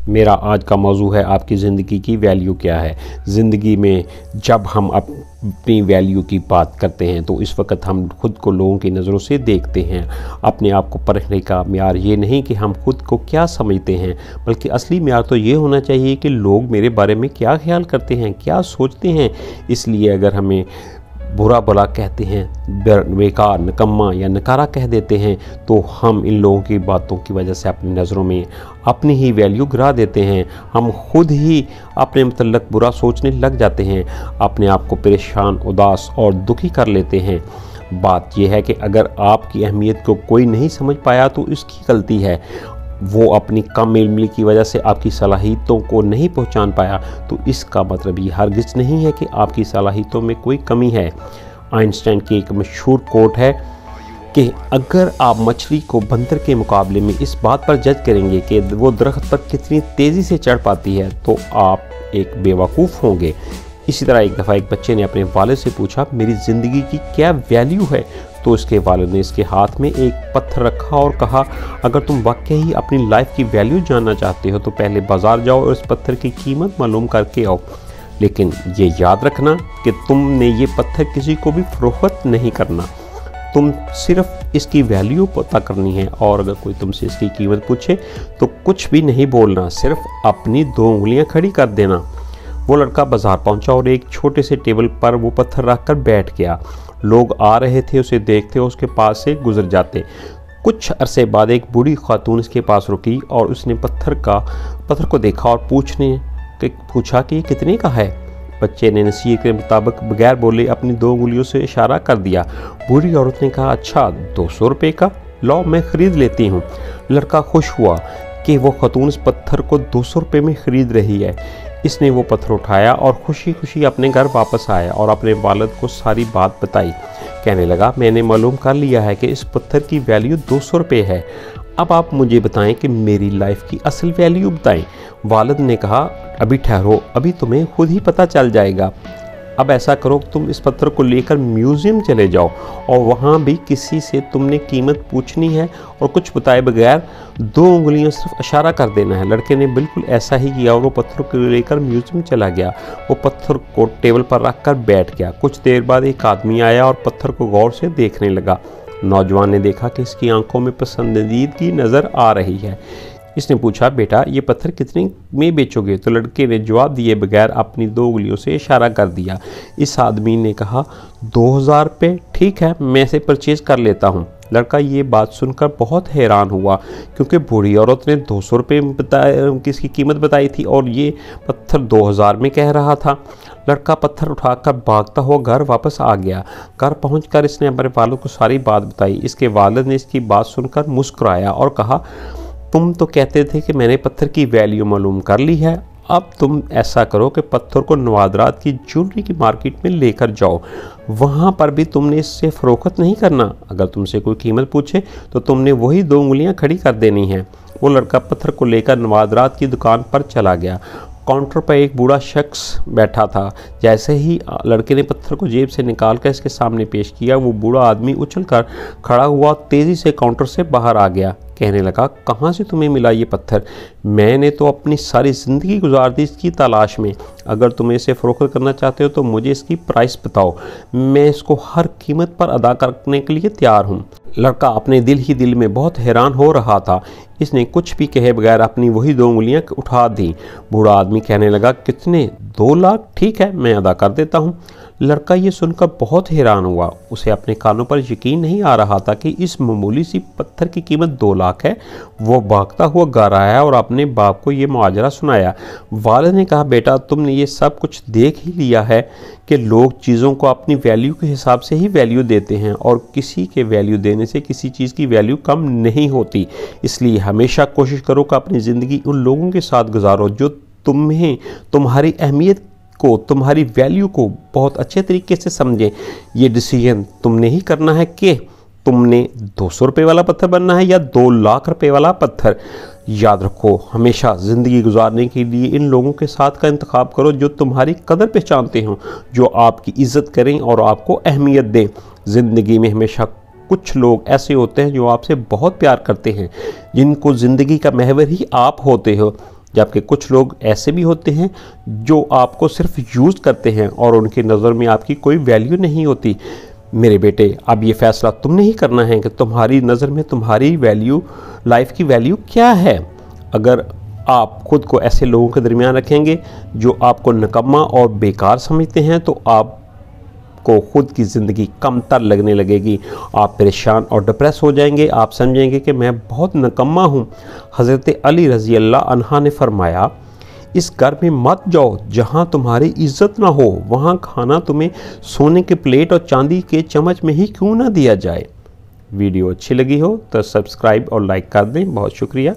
मेरा आज का मौजू है आपकी ज़िंदगी की वैल्यू क्या है। ज़िंदगी में जब हम अपनी वैल्यू की बात करते हैं तो इस वक्त हम खुद को लोगों की नज़रों से देखते हैं। अपने आप को परखने का म्यार ये नहीं कि हम खुद को क्या समझते हैं, बल्कि असली म्यार तो ये होना चाहिए कि लोग मेरे बारे में क्या ख्याल करते हैं, क्या सोचते हैं। इसलिए अगर हमें बुरा भला कहते हैं, बेकार, निकम्मा या नकारा कह देते हैं, तो हम इन लोगों की बातों की वजह से अपनी नज़रों में अपनी ही वैल्यू गिरा देते हैं। हम खुद ही अपने मतलब बुरा सोचने लग जाते हैं, अपने आप को परेशान, उदास और दुखी कर लेते हैं। बात यह है कि अगर आपकी अहमियत को कोई नहीं समझ पाया तो इसकी गलती है। वो अपनी कम इल्मी की वजह से आपकी सलाहियतों को नहीं पहचान पाया तो इसका मतलब ये हरगिज़ नहीं है कि आपकी सलाहियतों में कोई कमी है। आइंस्टाइन की एक मशहूर कोट है कि अगर आप मछली को बंदर के मुकाबले में इस बात पर जज करेंगे कि वो दरख्त पर कितनी तेज़ी से चढ़ पाती है तो आप एक बेवकूफ़ होंगे। इसी तरह एक दफ़ा एक बच्चे ने अपने वालिद से पूछा, मेरी ज़िंदगी की क्या वैल्यू है? तो उसके वालिद ने इसके हाथ में एक पत्थर रखा और कहा, अगर तुम वाकई ही अपनी लाइफ की वैल्यू जानना चाहते हो तो पहले बाज़ार जाओ और इस पत्थर की कीमत मालूम करके आओ। लेकिन ये याद रखना कि तुमने ये पत्थर किसी को भी फ़रोख्त नहीं करना, तुम सिर्फ इसकी वैल्यू पता करनी है। और अगर कोई तुमसे इसकी कीमत पूछे तो कुछ भी नहीं बोलना, सिर्फ अपनी 2 उंगलियां खड़ी कर देना। वो लड़का बाज़ार पहुंचा और एक छोटे से टेबल पर वो पत्थर रख कर बैठ गया। लोग आ रहे थे, उसे देखते और उसके पास से गुजर जाते। कुछ अरसे बाद एक बूढ़ी खातून इसके पास रुकी और उसने पत्थर को देखा और पूछा कि ये कितने का है। बच्चे ने नसीहत के मुताबिक बगैर बोले अपनी 2 उंगलियों से इशारा कर दिया। बूढ़ी औरत ने कहा, अच्छा 200 रुपये का, लो मैं ख़रीद लेती हूँ। लड़का खुश हुआ कि वो खातून इस पत्थर को 200 रुपये में ख़रीद रही है। इसने वो पत्थर उठाया और खुशी खुशी अपने घर वापस आया और अपने वालिद को सारी बात बताई। कहने लगा, मैंने मालूम कर लिया है कि इस पत्थर की वैल्यू 200 रुपये है। अब आप मुझे बताएं कि मेरी लाइफ की असल वैल्यू बताएं। वालिद ने कहा, अभी ठहरो, अभी तुम्हें खुद ही पता चल जाएगा। अब ऐसा करो, तुम इस पत्थर को लेकर म्यूज़ियम चले जाओ और वहाँ भी किसी से तुमने कीमत पूछनी है और कुछ बताए बगैर 2 उंगलियों सिर्फ इशारा कर देना है। लड़के ने बिल्कुल ऐसा ही किया और वो पत्थर को लेकर म्यूज़ियम चला गया। वो पत्थर को टेबल पर रख कर बैठ गया। कुछ देर बाद एक आदमी आया और पत्थर को गौर से देखने लगा। नौजवान ने देखा कि इसकी आंखों में पसंदीदगी नज़र आ रही है। इसने पूछा, बेटा ये पत्थर कितने में बेचोगे? तो लड़के ने जवाब दिए बगैर अपनी 2 उंगलियों से इशारा कर दिया। इस आदमी ने कहा, 2000 रुपये, ठीक है मैं इसे परचेज़ कर लेता हूँ। लड़का ये बात सुनकर बहुत हैरान हुआ क्योंकि बूढ़ी औरत ने 200 रुपये किसकी कीमत बताई थी और ये पत्थर 2000 में कह रहा था। लड़का पत्थर उठाकर भागता हुआ घर वापस आ गया। घर पहुंचकर इसने अपने वालिद को सारी बात बताई। इसके वालिद ने इसकी बात सुनकर मुस्कुराया और कहा, तुम तो कहते थे कि मैंने पत्थर की वैल्यू मालूम कर ली है। अब तुम ऐसा करो कि पत्थर को नवादरात की ज्वेलरी की मार्केट में लेकर जाओ, वहाँ पर भी तुमने इससे फ़रोख्त नहीं करना। अगर तुमसे कोई कीमत पूछे तो तुमने वही 2 उंगलियाँ खड़ी कर देनी हैं। वो लड़का पत्थर को लेकर नवादरात की दुकान पर चला गया। काउंटर पर एक बूढ़ा शख्स बैठा था। जैसे ही लड़के ने पत्थर को जेब से निकाल कर इसके सामने पेश किया, वो बूढ़ा आदमी उछलकर खड़ा हुआ, तेज़ी से काउंटर से बाहर आ गया। कहने लगा, कहाँ से तुम्हें मिला ये पत्थर? मैंने तो अपनी सारी ज़िंदगी गुजार दी इसकी तलाश में। अगर तुम इसे फ़रोख्त करना चाहते हो तो मुझे इसकी प्राइस बताओ, मैं इसको हर कीमत पर अदा करने के लिए तैयार हूँ। लड़का अपने दिल ही दिल में बहुत हैरान हो रहा था। इसने कुछ भी कहे बगैर अपनी वही 2 उंगलियां उठा दी। बूढ़ा आदमी कहने लगा, कितने? 2 लाख, ठीक है मैं अदा कर देता हूँ। लड़का ये सुनकर बहुत हैरान हुआ। उसे अपने कानों पर यकीन नहीं आ रहा था कि इस मामूली सी पत्थर की कीमत 2 लाख है। वो भागता हुआ घर आया और अपने बाप को ये माजरा सुनाया। वालिद ने कहा, बेटा तुमने ये सब कुछ देख ही लिया है कि लोग चीज़ों को अपनी वैल्यू के हिसाब से ही वैल्यू देते हैं और किसी के वैल्यू देने से किसी चीज़ की वैल्यू कम नहीं होती। इसलिए हमेशा कोशिश करो कि अपनी ज़िंदगी उन लोगों के साथ गुजारो जो तुम्हें, तुम्हारी अहमियत को, तुम्हारी वैल्यू को बहुत अच्छे तरीके से समझें। ये डिसीजन तुमने ही करना है कि तुमने 200 रुपये वाला पत्थर बनना है या 2 लाख रुपये वाला पत्थर। याद रखो, हमेशा ज़िंदगी गुजारने के लिए इन लोगों के साथ का इंतखाब करो जो तुम्हारी कदर पहचानते हों, जो आपकी इज़्ज़त करें और आपको अहमियत दें। ज़िंदगी में हमेशा कुछ लोग ऐसे होते हैं जो आपसे बहुत प्यार करते हैं, जिनको ज़िंदगी का महवर ही आप होते हो। जबकि कुछ लोग ऐसे भी होते हैं जो आपको सिर्फ यूज़ करते हैं और उनकी नज़र में आपकी कोई वैल्यू नहीं होती। मेरे बेटे, अब ये फ़ैसला तुमने ही करना है कि तुम्हारी नज़र में तुम्हारी वैल्यू, लाइफ की वैल्यू क्या है। अगर आप खुद को ऐसे लोगों के दरमियान रखेंगे जो आपको निकम्मा और बेकार समझते हैं तो आपको खुद की ज़िंदगी कमतर लगने लगेगी। आप परेशान और डिप्रेस हो जाएंगे। आप समझेंगे कि मैं बहुत निकम्मा हूँ। हज़रत अली रज़ी अल्लाह अन्हा ने फरमाया, इस घर में मत जाओ जहाँ तुम्हारी इज्जत ना हो, वहाँ खाना तुम्हें सोने के प्लेट और चांदी के चम्मच में ही क्यों ना दिया जाए। वीडियो अच्छी लगी हो तो सब्सक्राइब और लाइक कर दें। बहुत शुक्रिया।